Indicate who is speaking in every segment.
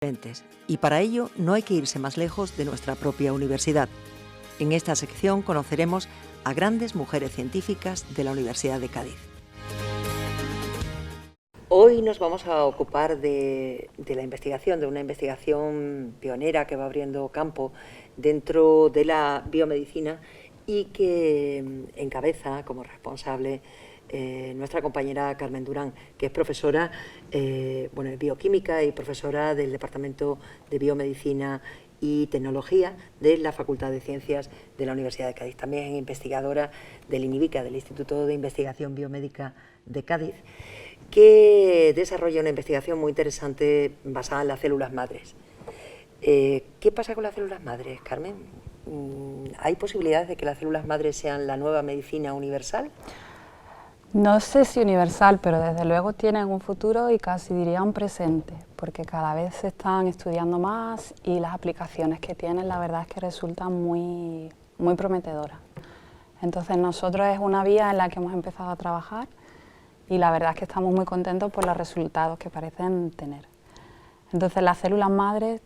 Speaker 1: diferentes, y para ello no hay que irse más lejos de nuestra propia universidad. En esta sección conoceremos a grandes mujeres científicas de la Universidad de Cádiz. Hoy nos vamos a ocupar de la investigación, de una investigación pionera que va abriendo campo dentro de la biomedicina y que encabeza como responsable nuestra compañera Carmen Durán, que es profesora de bioquímica y profesora del Departamento de Biomedicina y Tecnología de la Facultad de Ciencias de la Universidad de Cádiz. También es investigadora del INIBICA, del Instituto de Investigación Biomédica de Cádiz, que desarrolla una investigación muy interesante basada en las células madres. ¿Qué pasa con las células madres, Carmen? ¿Hay posibilidades de que las células madres sean la nueva medicina universal?
Speaker 2: No sé si universal, pero desde luego tienen un futuro y casi diría un presente, porque cada vez se están estudiando más y las aplicaciones que tienen la verdad es que resultan muy prometedoras. Entonces nosotros es una vía en la que hemos empezado a trabajar y la verdad es que estamos muy contentos por los resultados que parecen tener. Entonces las células madres,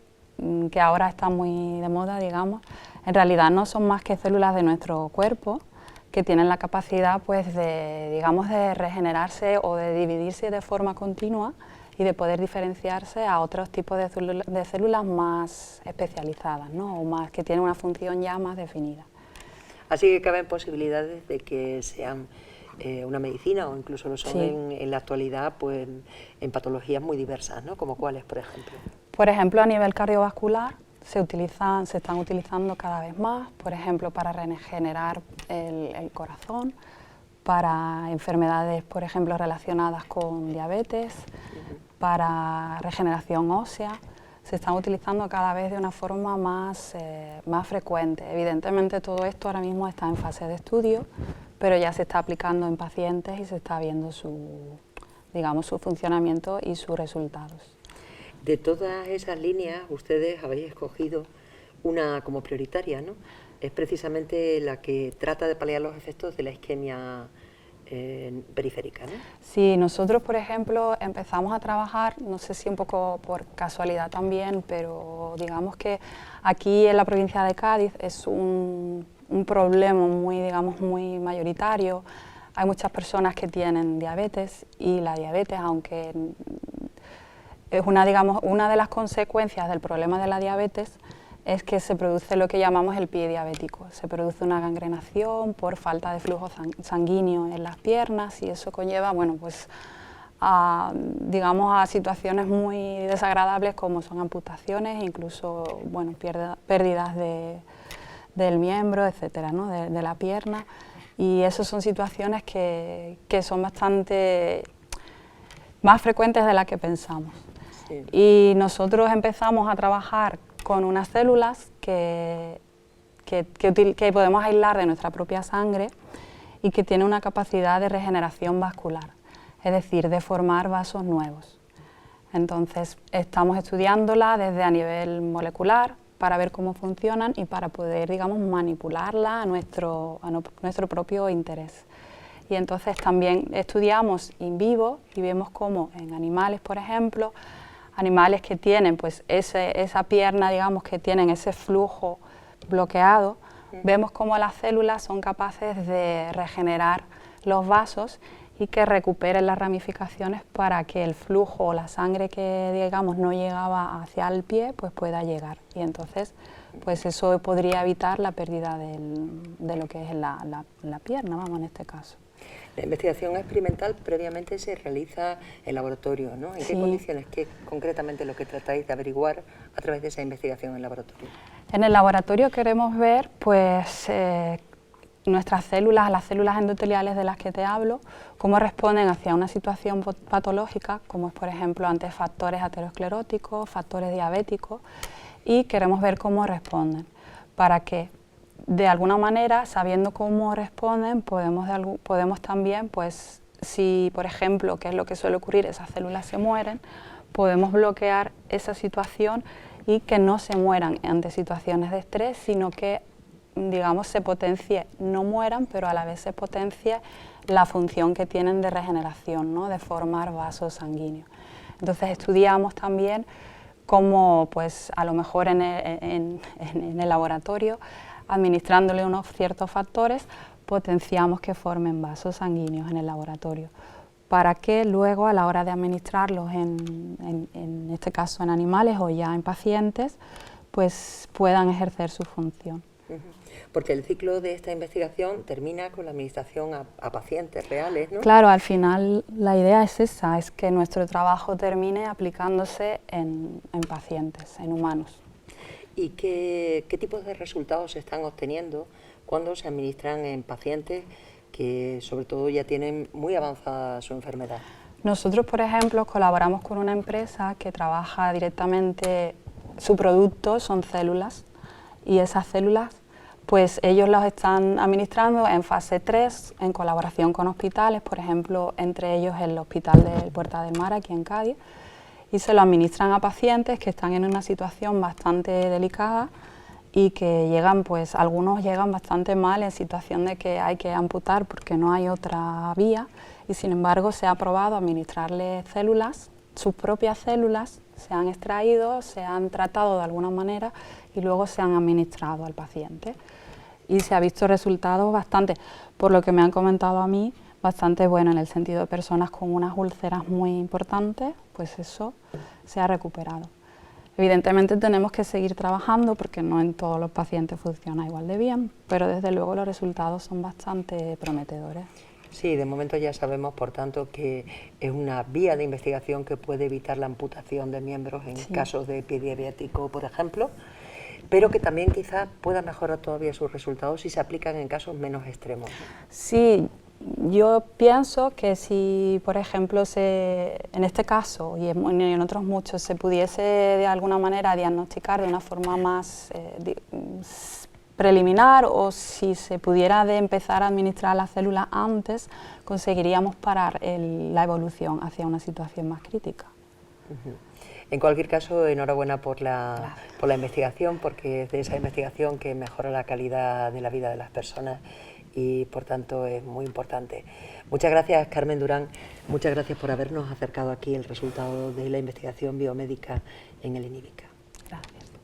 Speaker 2: que ahora están muy de moda, digamos, en realidad no son más que células de nuestro cuerpo, que tienen la capacidad pues, de regenerarse o de dividirse de forma continua y de poder diferenciarse a otros tipos de células más especializadas, ¿no? O más, que tienen una función ya más definida.
Speaker 1: Así que caben posibilidades de que sean una medicina o incluso lo son
Speaker 2: sí.
Speaker 1: en la actualidad pues, en patologías muy diversas, ¿no? ¿Como cuáles, por ejemplo?
Speaker 2: Por ejemplo, a nivel cardiovascular, se están utilizando cada vez más, por ejemplo, para regenerar el corazón, para enfermedades, por ejemplo, relacionadas con diabetes, para regeneración ósea. Se están utilizando cada vez de una forma más frecuente. Evidentemente, todo esto ahora mismo está en fase de estudio, pero ya se está aplicando en pacientes y se está viendo su funcionamiento y sus resultados.
Speaker 1: De todas esas líneas, ustedes habéis escogido una como prioritaria, ¿no? Es precisamente la que trata de paliar los efectos de la isquemia periférica, ¿no?
Speaker 2: Sí, nosotros, por ejemplo, empezamos a trabajar, no sé si un poco por casualidad también, pero digamos que aquí en la provincia de Cádiz es un problema muy mayoritario. Hay muchas personas que tienen diabetes y la diabetes, aunque es una de las consecuencias del problema de la diabetes es que se produce lo que llamamos el pie diabético. Se produce una gangrenación por falta de flujo sanguíneo en las piernas y eso conlleva, a situaciones muy desagradables como son amputaciones, incluso, pérdidas del miembro, etcétera, ¿no? de la pierna. Y esas son situaciones que son bastante más frecuentes de las que pensamos.
Speaker 1: Sí.
Speaker 2: Y nosotros empezamos a trabajar con unas células que podemos aislar de nuestra propia sangre y que tienen una capacidad de regeneración vascular, es decir, de formar vasos nuevos. Entonces, estamos estudiándola desde a nivel molecular para ver cómo funcionan y para poder, manipularla a nuestro propio interés. Y entonces también estudiamos in vivo y vemos cómo en animales, por ejemplo, animales que tienen pues esa pierna, que tienen ese flujo bloqueado, vemos cómo las células son capaces de regenerar los vasos y que recuperen las ramificaciones para que el flujo o la sangre que no llegaba hacia el pie pues pueda llegar. Y entonces pues eso podría evitar la pérdida de lo que es la pierna, en este caso.
Speaker 1: La investigación experimental previamente se realiza en laboratorio, ¿no? ¿En qué condiciones, qué concretamente lo que tratáis de averiguar a través de esa investigación en laboratorio?
Speaker 2: En el laboratorio queremos ver nuestras células, las células endoteliales de las que te hablo, cómo responden hacia una situación patológica, como es por ejemplo ante factores ateroscleróticos, factores diabéticos, y queremos ver cómo responden, para que de alguna manera, sabiendo cómo responden, podemos también, si por ejemplo, que es lo que suele ocurrir, esas células se mueren, podemos bloquear esa situación y que no se mueran ante situaciones de estrés, sino que, se potencie, no mueran, pero a la vez se potencie la función que tienen de regeneración, ¿no? De formar vasos sanguíneos. Entonces estudiamos también cómo pues a lo mejor en el laboratorio, administrándole unos ciertos factores, potenciamos que formen vasos sanguíneos en el laboratorio, para que luego a la hora de administrarlos en este caso en animales o ya en pacientes, pues puedan ejercer su función.
Speaker 1: Porque el ciclo de esta investigación termina con la administración a pacientes reales, ¿no?
Speaker 2: Claro, al final la idea es esa, es que nuestro trabajo termine aplicándose en pacientes, en humanos.
Speaker 1: ¿Y qué tipos de resultados se están obteniendo cuando se administran en pacientes que sobre todo ya tienen muy avanzada su enfermedad?
Speaker 2: Nosotros, por ejemplo, colaboramos con una empresa que trabaja directamente, su producto son células, y esas células pues ellos las están administrando en fase 3 en colaboración con hospitales, por ejemplo, entre ellos el Hospital de Puerta del Mar, aquí en Cádiz, y se lo administran a pacientes que están en una situación bastante delicada y que llegan, pues algunos llegan bastante mal, en situación de que hay que amputar porque no hay otra vía, y sin embargo se ha probado administrarles células, sus propias células, se han extraído, se han tratado de alguna manera y luego se han administrado al paciente. Y se ha visto resultados bastante, por lo que me han comentado a mí, bastante buenos, en el sentido de personas con unas úlceras muy importantes, pues eso se ha recuperado. Evidentemente tenemos que seguir trabajando porque no en todos los pacientes funciona igual de bien, pero desde luego los resultados son bastante prometedores.
Speaker 1: Sí, de momento ya sabemos, por tanto, que es una vía de investigación que puede evitar la amputación de miembros en casos de pie diabético, por ejemplo, pero que también quizás pueda mejorar todavía sus resultados si se aplican en casos menos extremos.
Speaker 2: Sí, yo pienso que si, por ejemplo, en este caso y en otros muchos, se pudiese de alguna manera diagnosticar de una forma más preliminar, o si se pudiera empezar a administrar las células antes, conseguiríamos parar la evolución hacia una situación más crítica.
Speaker 1: En cualquier caso, enhorabuena por la investigación, porque es de esa investigación que mejora la calidad de la vida de las personas y por tanto es muy importante. Muchas gracias, Carmen Durán, muchas gracias por habernos acercado aquí el resultado de la investigación biomédica en el INIVICA.
Speaker 2: Gracias.